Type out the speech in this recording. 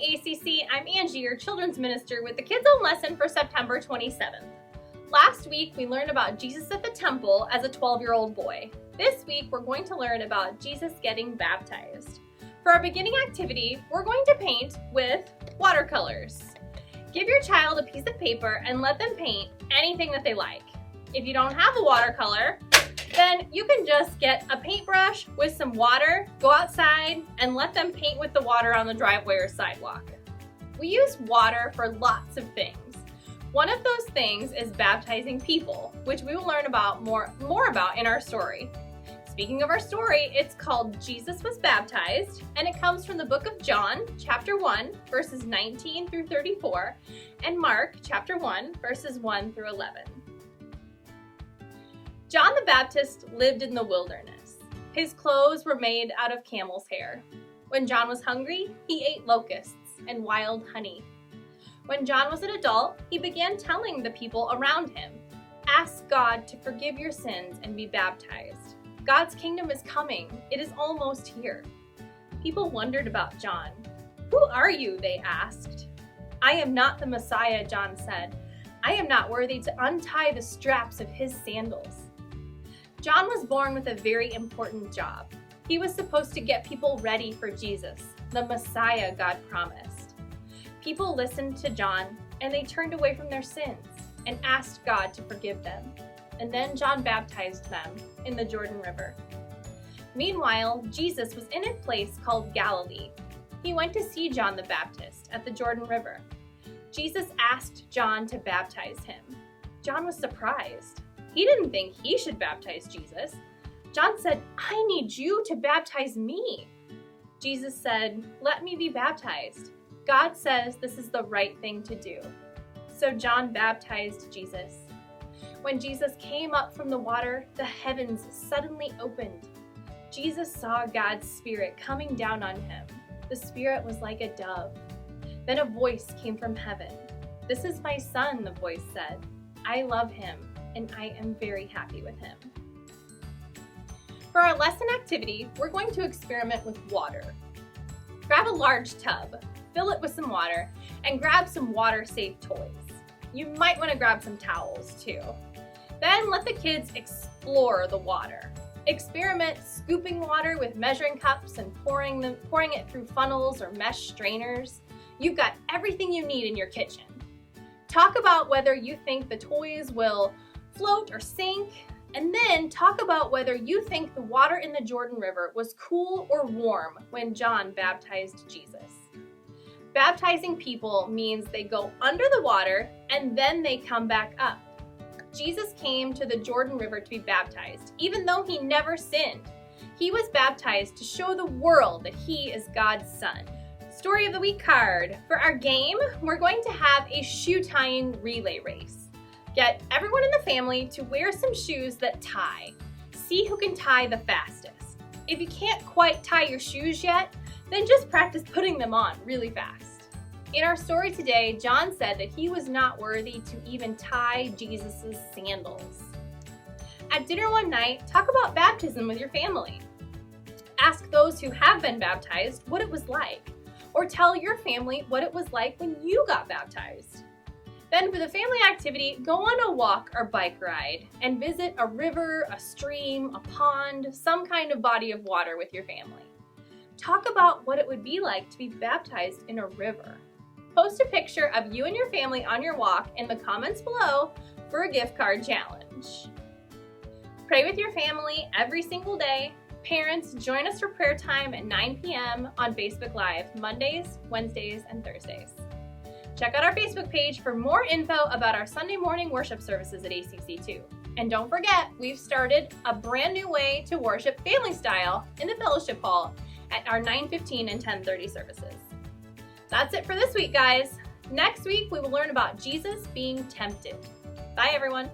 ACC, I'm Angie, your children's minister with the Kids Zone lesson for September 27th. Last week, we learned about Jesus at the temple as a 12-year-old boy. This week, we're going to learn about Jesus getting baptized. For our beginning activity, we're going to paint with watercolors. Give your child a piece of paper and let them paint anything that they like. If you don't have a watercolor, then you can just get a paintbrush with some water, go outside, and let them paint with the water on the driveway or sidewalk. We use water for lots of things. One of those things is baptizing people, which we will learn about more about in our story. Speaking of our story, it's called Jesus Was Baptized, and it comes from the book of John, chapter 1, verses 19 through 34, and Mark, chapter 1, verses 1 through 11. John the Baptist lived in the wilderness. His clothes were made out of camel's hair. When John was hungry, he ate locusts and wild honey. When John was an adult, he began telling the people around him, "Ask God to forgive your sins and be baptized. God's kingdom is coming. It is almost here." People wondered about John. "Who are you?" they asked. "I am not the Messiah," John said. "I am not worthy to untie the straps of his sandals." John was born with a very important job. He was supposed to get people ready for Jesus, the Messiah God promised. People listened to John, and they turned away from their sins and asked God to forgive them. And then John baptized them in the Jordan River. Meanwhile, Jesus was in a place called Galilee. He went to see John the Baptist at the Jordan River. Jesus asked John to baptize him. John was surprised. He didn't think he should baptize Jesus. John said, "I need you to baptize me." Jesus said, "Let me be baptized. God says this is the right thing to do." So John baptized Jesus. When Jesus came up from the water, the heavens suddenly opened. Jesus saw God's Spirit coming down on him. The Spirit was like a dove. Then a voice came from heaven. "This is my son," the voice said. "I love him, and I am very happy with him." For our lesson activity, we're going to experiment with water. Grab a large tub, fill it with some water, and grab some water-safe toys. You might want to grab some towels too. Then let the kids explore the water. Experiment scooping water with measuring cups and pouring it through funnels or mesh strainers. You've got everything you need in your kitchen. Talk about whether you think the toys will float or sink, and then talk about whether you think the water in the Jordan River was cool or warm when John baptized Jesus. Baptizing people means they go under the water and then they come back up. Jesus came to the Jordan River to be baptized, even though he never sinned. He was baptized to show the world that he is God's son. Story of the Week card. For our game, we're going to have a shoe tying relay race. Get everyone in the family to wear some shoes that tie. See who can tie the fastest. If you can't quite tie your shoes yet, then just practice putting them on really fast. In our story today, John said that he was not worthy to even tie Jesus' sandals. At dinner one night, talk about baptism with your family. Ask those who have been baptized what it was like, or tell your family what it was like when you got baptized. Then for the family activity, go on a walk or bike ride and visit a river, a stream, a pond, some kind of body of water with your family. Talk about what it would be like to be baptized in a river. Post a picture of you and your family on your walk in the comments below for a gift card challenge. Pray with your family every single day. Parents, join us for prayer time at 9 p.m. on Facebook Live, Mondays, Wednesdays, and Thursdays. Check out our Facebook page for more info about our Sunday morning worship services at ACC2. And don't forget, we've started a brand new way to worship family style in the fellowship hall at our 9:15 and 10:30 services. That's it for this week, guys. Next week, we will learn about Jesus being tempted. Bye, everyone.